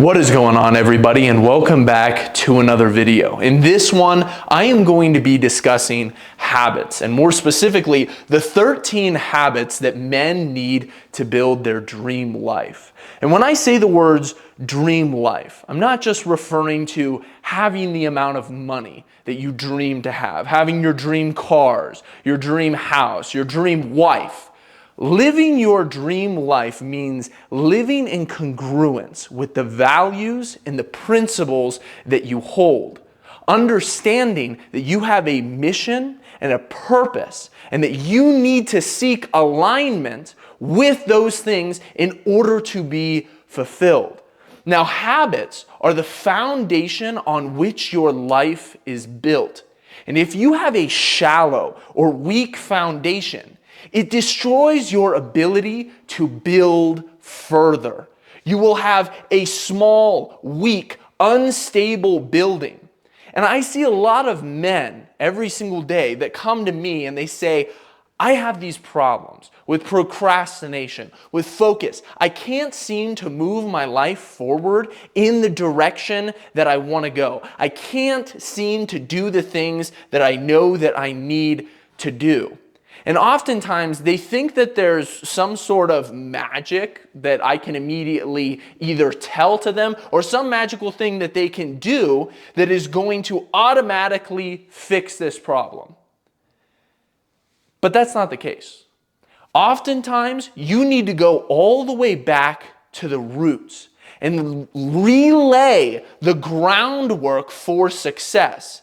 What is going on, everybody, and welcome back to another video. In this one, I am going to be discussing habits, and more specifically, the 13 habits that men need to build their dream life. And when I say the words dream life, I'm not just referring to having the amount of money that you dream to have, having your dream cars, your dream house, your dream wife. Living your dream life means living in congruence with the values and the principles that you hold. Understanding that you have a mission and a purpose and that you need to seek alignment with those things in order to be fulfilled. Now, habits are the foundation on which your life is built. And if you have a shallow or weak foundation, it destroys your ability to build further. You will have a small, weak, unstable building. And I see a lot of men every single day that come to me and they say, I have these problems with procrastination, with focus. I can't seem to move my life forward in the direction that I want to go. I can't seem to do the things that I know that I need to do. And oftentimes they think that there's some sort of magic that I can immediately either tell to them or some magical thing that they can do that is going to automatically fix this problem. But that's not the case. Oftentimes you need to go all the way back to the roots and relay the groundwork for success.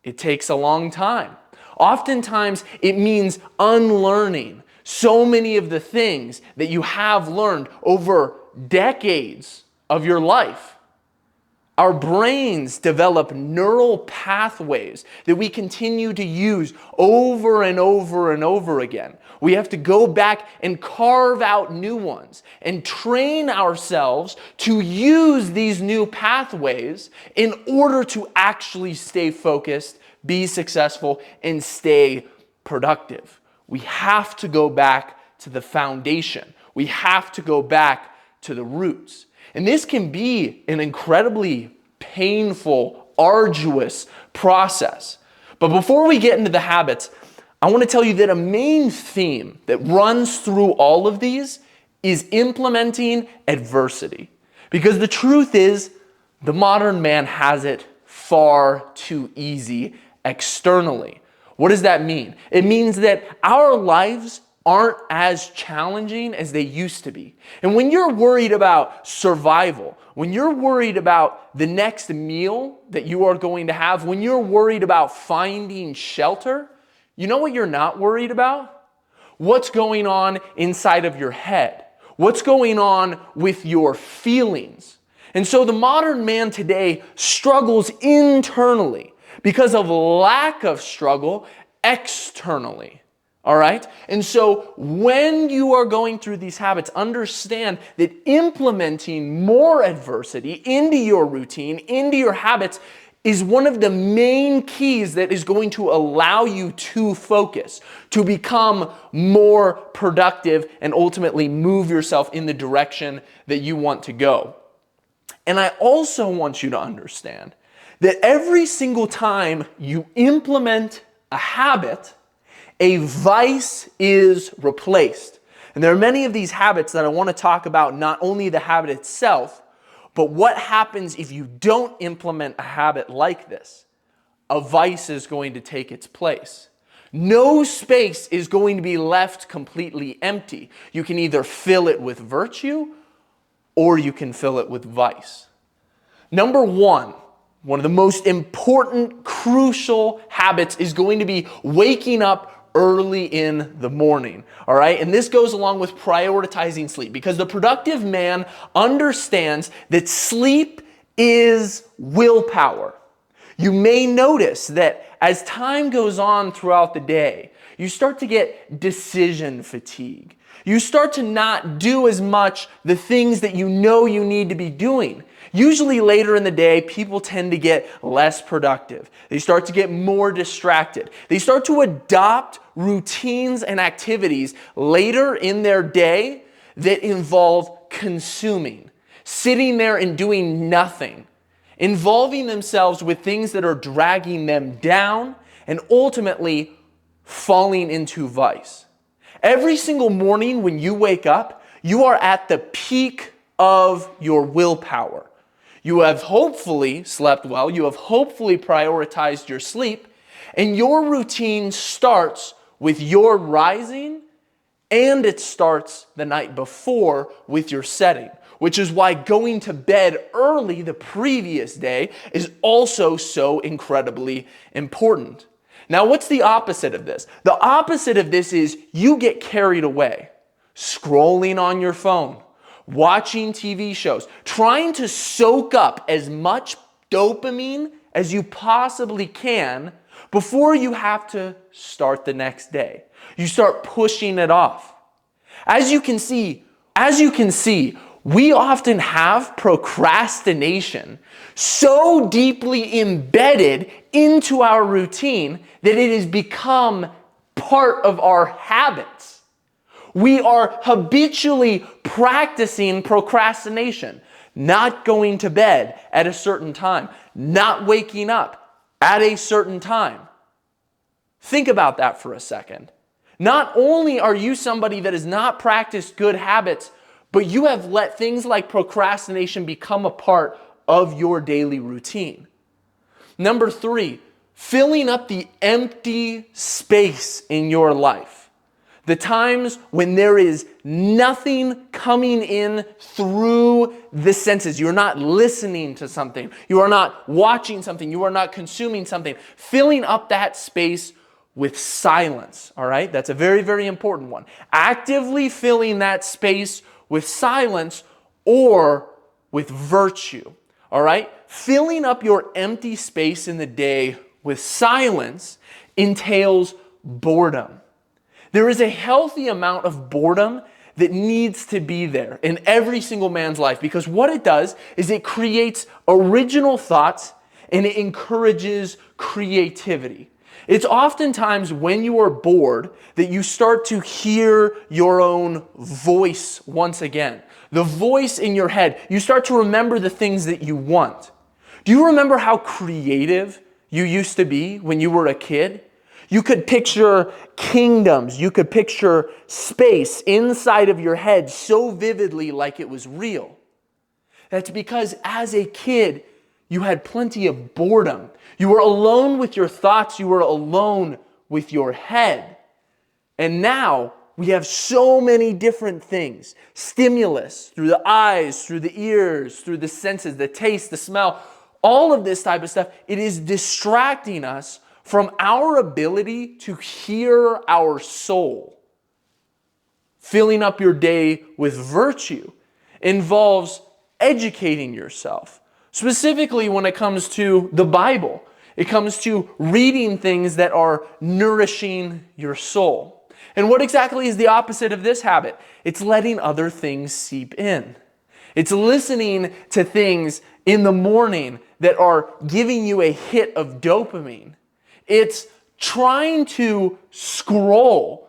It takes a long time. Oftentimes, it means unlearning so many of the things that you have learned over decades of your life. Our brains develop neural pathways that we continue to use over and over and over again. We have to go back and carve out new ones and train ourselves to use these new pathways in order to actually stay focused, be successful, and stay productive. We have to go back to the foundation. We have to go back to the roots. And this can be an incredibly painful, arduous process. But before we get into the habits, I want to tell you that a main theme that runs through all of these is implementing adversity. Because the truth is, the modern man has it far too easy externally. What does that mean? It means that our lives aren't as challenging as they used to be. And when you're worried about survival, when you're worried about the next meal that you are going to have, when you're worried about finding shelter, you know what you're not worried about? What's going on inside of your head? What's going on with your feelings? And so the modern man today struggles internally because of lack of struggle externally. All right? And so when you are going through these habits, understand that implementing more adversity into your routine, into your habits, is one of the main keys that is going to allow you to focus, to become more productive, and ultimately move yourself in the direction that you want to go. And I also want you to understand that every single time you implement a habit, a vice is replaced. And there are many of these habits that I want to talk about, not only the habit itself, but what happens if you don't implement a habit like this. A vice is going to take its place. No space is going to be left completely empty. You can either fill it with virtue or you can fill it with vice. Number one of the most important, crucial habits is going to be waking up early in the morning, all right? And this goes along with prioritizing sleep because the productive man understands that sleep is willpower. You may notice that as time goes on throughout the day, you start to get decision fatigue. You start to not do as much the things that you know you need to be doing. Usually later in the day, people tend to get less productive. They start to get more distracted. They start to adopt routines and activities later in their day that involve consuming. sitting there and doing nothing, involving themselves with things that are dragging them down, and ultimately falling into vice. Every single morning when you wake up, you are at the peak of your willpower. You have hopefully slept well, you have hopefully prioritized your sleep, and your routine starts with your rising, and it starts the night before with your setting, which is why going to bed early the previous day is also so incredibly important. Now, what's the opposite of this? The opposite of this is you get carried away, scrolling on your phone, watching TV shows, trying to soak up as much dopamine as you possibly can before you have to start the next day. You start pushing it off. As you can see, we often have procrastination so deeply embedded into our routine that it has become part of our habits. We are habitually practicing procrastination, not going to bed at a certain time, not waking up at a certain time. Think about that for a second. Not only are you somebody that has not practiced good habits, but you have let things like procrastination become a part of your daily routine. Number 3, filling up the empty space in your life. The times when there is nothing coming in through the senses. You're not listening to something. You are not watching something. You are not consuming something. Filling up that space with silence, all right? That's a very, very important one. Actively filling that space with silence or with virtue, all right? Filling up your empty space in the day with silence entails boredom. There is a healthy amount of boredom that needs to be there in every single man's life, because what it does is it creates original thoughts and it encourages creativity. It's oftentimes when you are bored that you start to hear your own voice once again. The voice in your head. You start to remember the things that you want. Do you remember how creative you used to be when you were a kid? You could picture kingdoms. You could picture space inside of your head so vividly like it was real. That's because as a kid, you had plenty of boredom. You were alone with your thoughts. You were alone with your head. And now we have so many different things. Stimulus through the eyes, through the ears, through the senses, the taste, the smell, all of this type of stuff. It is distracting us from our ability to hear our soul. Filling up your day with virtue involves educating yourself. Specifically when it comes to the Bible, it comes to reading things that are nourishing your soul. And what exactly is the opposite of this habit? It's letting other things seep in. It's listening to things in the morning that are giving you a hit of dopamine. It's trying to scroll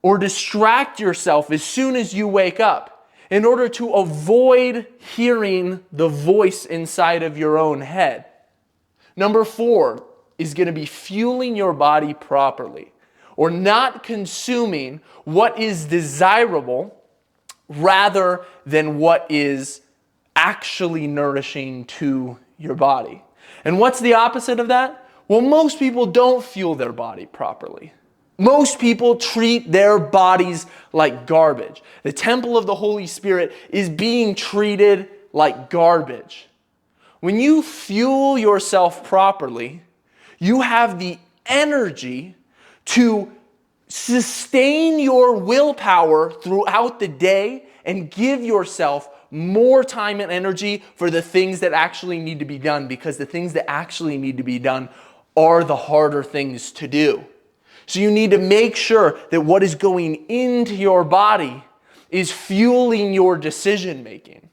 or distract yourself as soon as you wake up in order to avoid hearing the voice inside of your own head. Number 4 is going to be fueling your body properly, or not consuming what is desirable rather than what is actually nourishing to your body. And what's the opposite of that? Well, most people don't fuel their body properly. Most people treat their bodies like garbage. The temple of the Holy Spirit is being treated like garbage. When you fuel yourself properly, you have the energy to sustain your willpower throughout the day and give yourself more time and energy for the things that actually need to be done, because the things that actually need to be done are the harder things to do. So you need to make sure that what is going into your body is fueling your decision making.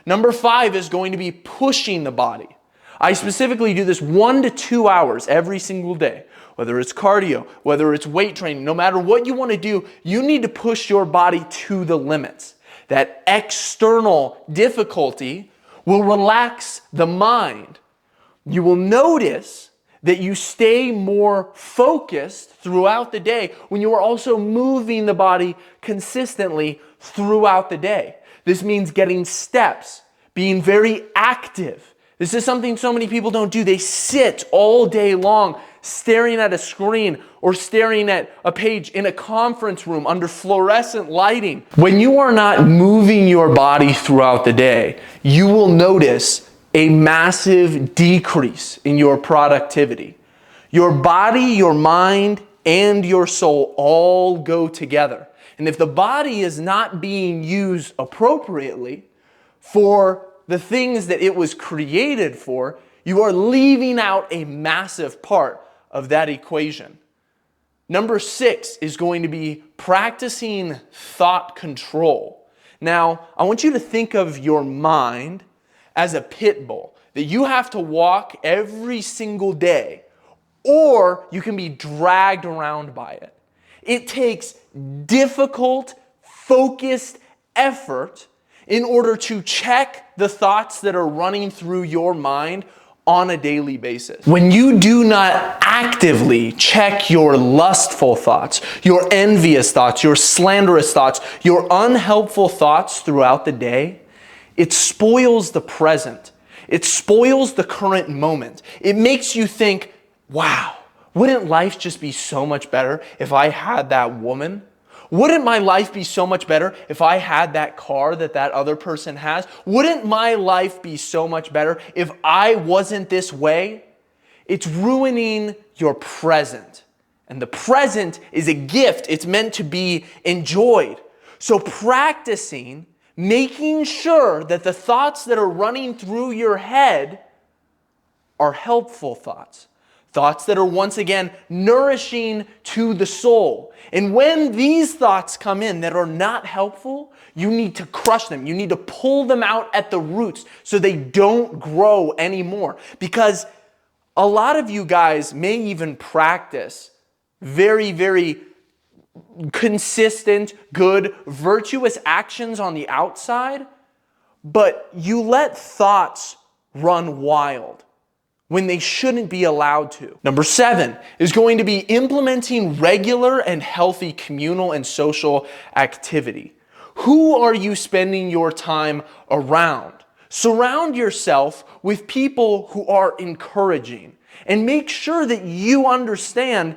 Number 5 is going to be pushing the body. I specifically do this 1 to 2 hours every single day. Whether it's cardio, whether it's weight training, no matter what you want to do, you need to push your body to the limits. that external difficulty will relax the mind. You will notice that you stay more focused throughout the day when you are also moving the body consistently throughout the day. This means getting steps, being very active. This is something so many people don't do. They sit all day long staring at a screen or staring at a page in a conference room under fluorescent lighting. When you are not moving your body throughout the day, you will notice a massive decrease in your productivity. Your body, your mind, and your soul all go together. And if the body is not being used appropriately for the things that it was created for, you are leaving out a massive part of that equation. Number 6 is going to be practicing thought control. Now, I want you to think of your mind as a pit bull that you have to walk every single day, or you can be dragged around by it. It takes difficult, focused effort in order to check the thoughts that are running through your mind on a daily basis. When you do not actively check your lustful thoughts, your envious thoughts, your slanderous thoughts, your unhelpful thoughts throughout the day, it spoils the present. It spoils the current moment. It makes you think, wow, wouldn't life just be so much better if I had that woman? Wouldn't my life be so much better if I had that car that that other person has? Wouldn't my life be so much better if I wasn't this way? It's ruining your present. And the present is a gift. It's meant to be enjoyed. So practicing making sure that the thoughts that are running through your head are helpful thoughts. Thoughts that are once again nourishing to the soul. And when these thoughts come in that are not helpful, you need to crush them. You need to pull them out at the roots so they don't grow anymore. Because a lot of you guys may even practice very, very consistent, good, virtuous actions on the outside, but you let thoughts run wild when they shouldn't be allowed to. Number 7 is going to be implementing regular and healthy communal and social activity. Who are you spending your time around? Surround yourself with people who are encouraging, and make sure that you understand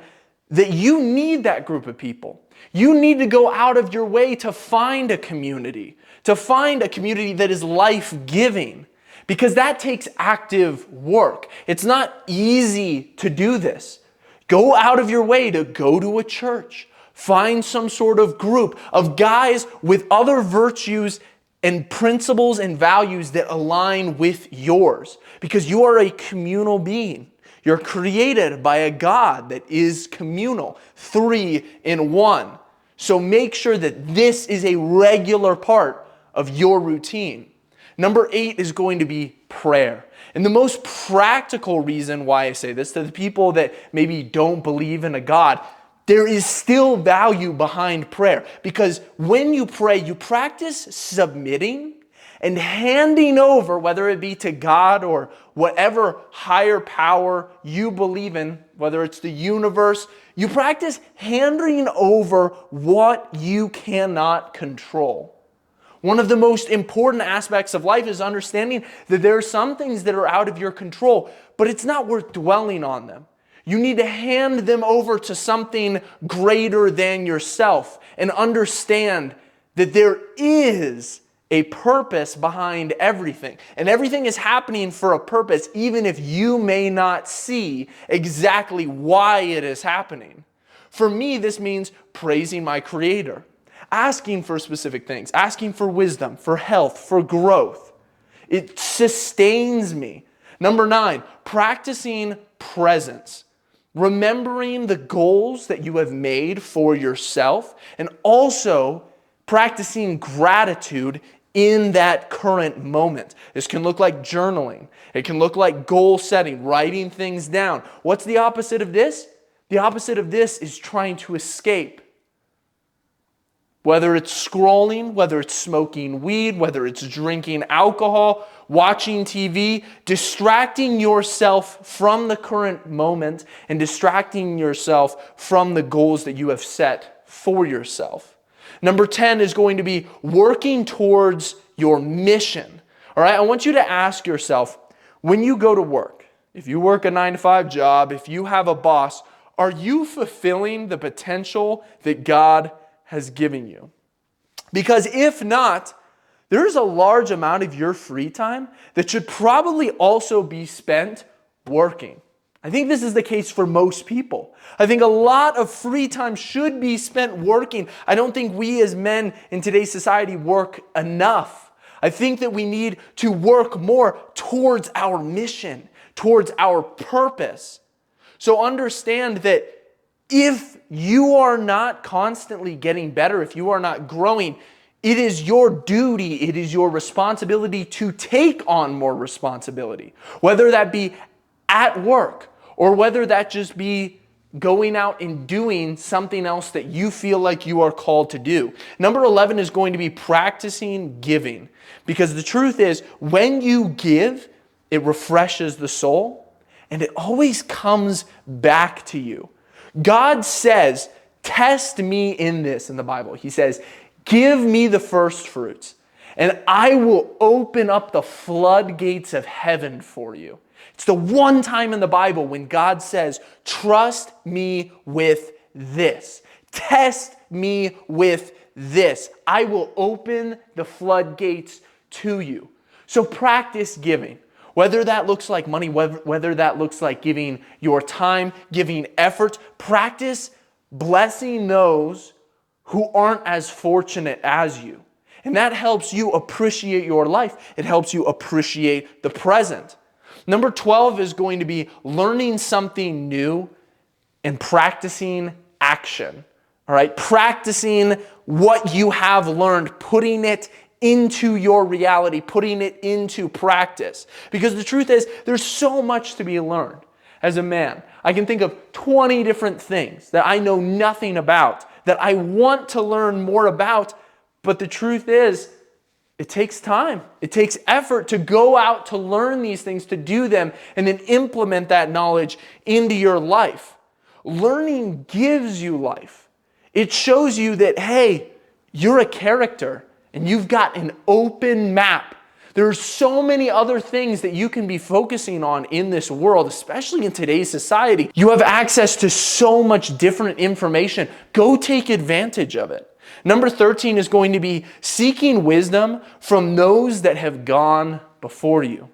that you need that group of people. You need to go out of your way to find a community that is life-giving. Because that takes active work. It's not easy to do this. Go out of your way to go to a church. Find some sort of group of guys with other virtues and principles and values that align with yours. Because you are a communal being. You're created by a God that is communal, 3 in 1. So make sure that this is a regular part of your routine. Number 8 is going to be prayer. And the most practical reason why I say this to the people that maybe don't believe in a God, there is still value behind prayer. Because when you pray, you practice submitting and handing over, whether it be to God or whatever higher power you believe in, whether it's the universe, you practice handing over what you cannot control. One of the most important aspects of life is understanding that there are some things that are out of your control, but it's not worth dwelling on them. You need to hand them over to something greater than yourself and understand that there is a purpose behind everything. And everything is happening for a purpose, even if you may not see exactly why it is happening. For me, this means praising my Creator. Asking for specific things, asking for wisdom, for health, for growth. It sustains me. Number 9, practicing presence. Remembering the goals that you have made for yourself, and also practicing gratitude in that current moment. This can look like journaling. It can look like goal setting, writing things down. What's the opposite of this? The opposite of this is trying to escape. Whether it's scrolling, whether it's smoking weed, whether it's drinking alcohol, watching TV, distracting yourself from the current moment and distracting yourself from the goals that you have set for yourself. Number 10 is going to be working towards your mission. All right, I want you to ask yourself, when you go to work, if you work a 9-to-5 job, if you have a boss, are you fulfilling the potential that God has given you? Because if not, there's a large amount of your free time that should probably also be spent working. I think this is the case for most people. I think a lot of free time should be spent working. I don't think we as men in today's society work enough. I think that we need to work more towards our mission, towards our purpose. So understand that if you are not constantly getting better, if you are not growing, it is your duty, it is your responsibility to take on more responsibility. Whether that be at work or whether that just be going out and doing something else that you feel like you are called to do. Number 11 is going to be practicing giving. Because the truth is, when you give, it refreshes the soul and it always comes back to you. God says, test me in this in the Bible. He says, give me the first fruits and I will open up the floodgates of heaven for you. It's the one time in the Bible when God says, trust me with this. Test me with this. I will open the floodgates to you. So practice giving. Whether that looks like money, whether that looks like giving your time, giving effort, practice blessing those who aren't as fortunate as you. And that helps you appreciate your life. It helps you appreciate the present. Number 12 is going to be learning something new and practicing action. All right, practicing what you have learned, putting it into your reality, putting it into practice. Because the truth is, there's so much to be learned. As a man, I can think of 20 different things that I know nothing about, that I want to learn more about, but the truth is, it takes time. It takes effort to go out to learn these things, to do them, and then implement that knowledge into your life. Learning gives you life. It shows you that, hey, you're a character and you've got an open map. There's so many other things that you can be focusing on in this world, especially in today's society. You have access to so much different information. Go take advantage of it. Number 13 is going to be seeking wisdom from those that have gone before you.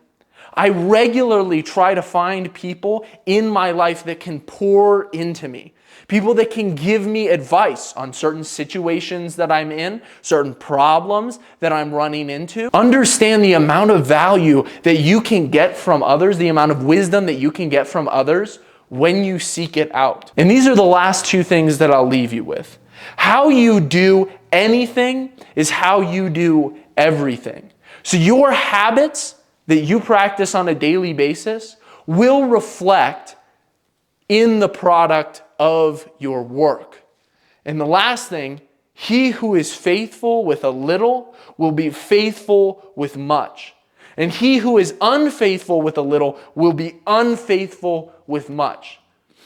I regularly try to find people in my life that can pour into me. People that can give me advice on certain situations that I'm in, certain problems that I'm running into. Understand the amount of value that you can get from others, the amount of wisdom that you can get from others when you seek it out. And these are the last two things that I'll leave you with. How you do anything is how you do everything. So your habits that you practice on a daily basis will reflect in the product of your work. And the last thing, he who is faithful with a little will be faithful with much. And he who is unfaithful with a little will be unfaithful with much.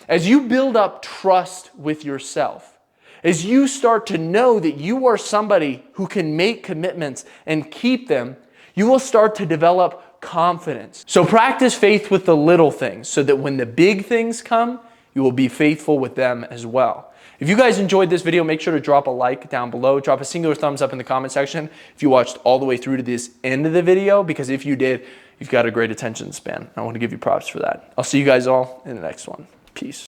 As you build up trust with yourself, as you start to know that you are somebody who can make commitments and keep them, you will start to develop confidence. So practice faith with the little things so that when the big things come, you will be faithful with them as well. If you guys enjoyed this video, make sure to drop a like down below. Drop a singular thumbs up in the comment section if you watched all the way through to this end of the video, because if you did, you've got a great attention span. I want to give you props for that. I'll see you guys all in the next one. Peace.